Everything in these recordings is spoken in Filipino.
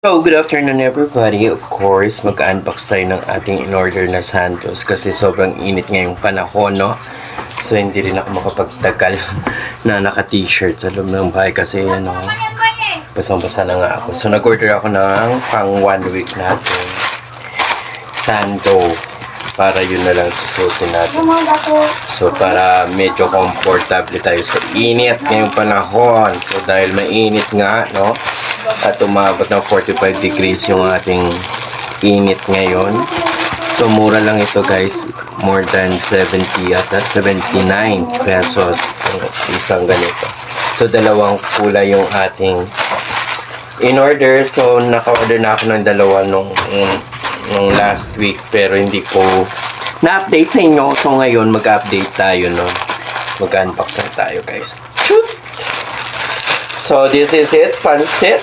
So, good afternoon everybody. Of course, mag-unbox tayo ng ating in-order na Santos kasi sobrang init ngayong panahon, no? So, hindi rin ako makapagtagal na naka-t-shirt sa loob ng bahay kasi, basang-basa na nga ako. So, nag-order ako ng pang 1 week natin Sando para yun na lang susutin natin. So, para medyo comfortable tayo sa init ngayong panahon. So, dahil mainit nga, no? At umabot ng 45 degrees yung ating init ngayon. So, mura lang ito guys. More than 70 at 79 pesos isang ganito. So, dalawang kulay yung ating in-order. So, naka-order na ako ng dalawa nung last week. Pero hindi ko na-update sa inyo. So, ngayon mag-update tayo, no? Mag-unbox na tayo guys. Shoot! So, this is it. Pansit.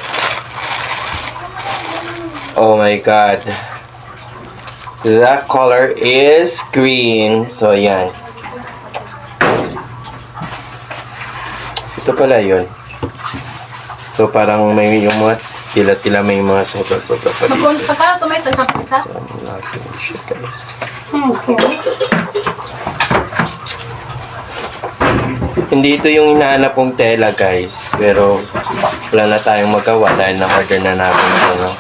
Oh my God. The color is green. So, yan. Ito pala yun. So, parang may yung mga tila-tila may mga sobra-sobra pa dito. Magkano tomato sa isa? So, natin siya guys. Hindi ito yung hinahanap kong tela guys. Pero wala na tayong magawa dahil na-order na natin ito, no?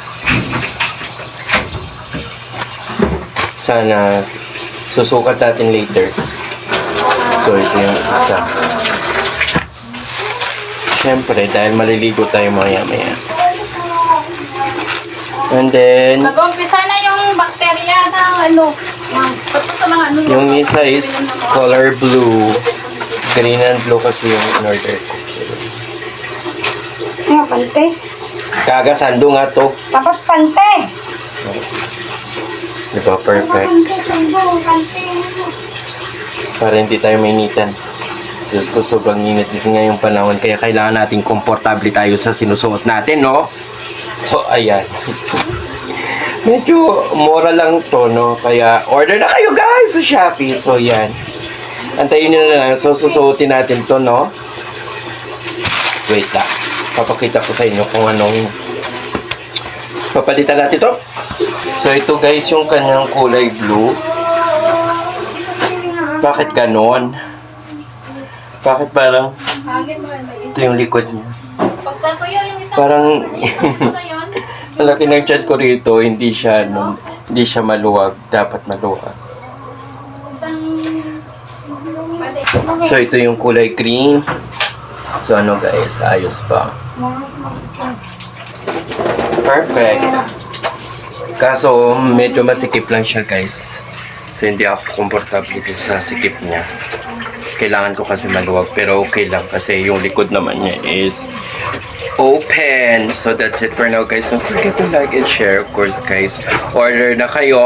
Sana susukat natin later. So ito yung isa. Siyempre dahil maliligo tayo maya-maya. And then Nag-umpisa na yung bakterya ng sa mga yung isa is color blue. Green and blue kasi yung in-order ko. Ano, pante? Kagasando nga to. Dapat pante. Diba? Perfect. Pante. Para hindi tayo mainitan. Diyos ko, sobrang init dito ngayong panahon. Kaya kailangan natin komportable tayo sa sinusuot natin, no? So, ayan. Medyo mura lang to, no? Kaya order na kayo guys sa Shopee. So, yan. Antayin nyo na lang. So, susuotin natin to, no? Wait lang. Papakita ko sa inyo kung anong papalitan natin to. So, ito guys, yung kanyang kulay blue. Bakit ganon? Bakit parang ito yung likod niya? Pagtatuyo yung isang Parang yun. ang laki ng chat ko rito, hindi siya maluwag. Dapat maluwag. Isang So, ito yung kulay green. So, ano guys, ayos pa. Perfect. Kaso, medyo masikip lang siya guys. So, hindi ako komportable dito sa sikip niya. Kailangan ko kasi maluwag, pero okay lang kasi yung likod naman niya is open. So, that's it for now guys. Don't forget to like and share. Of course guys, order na kayo.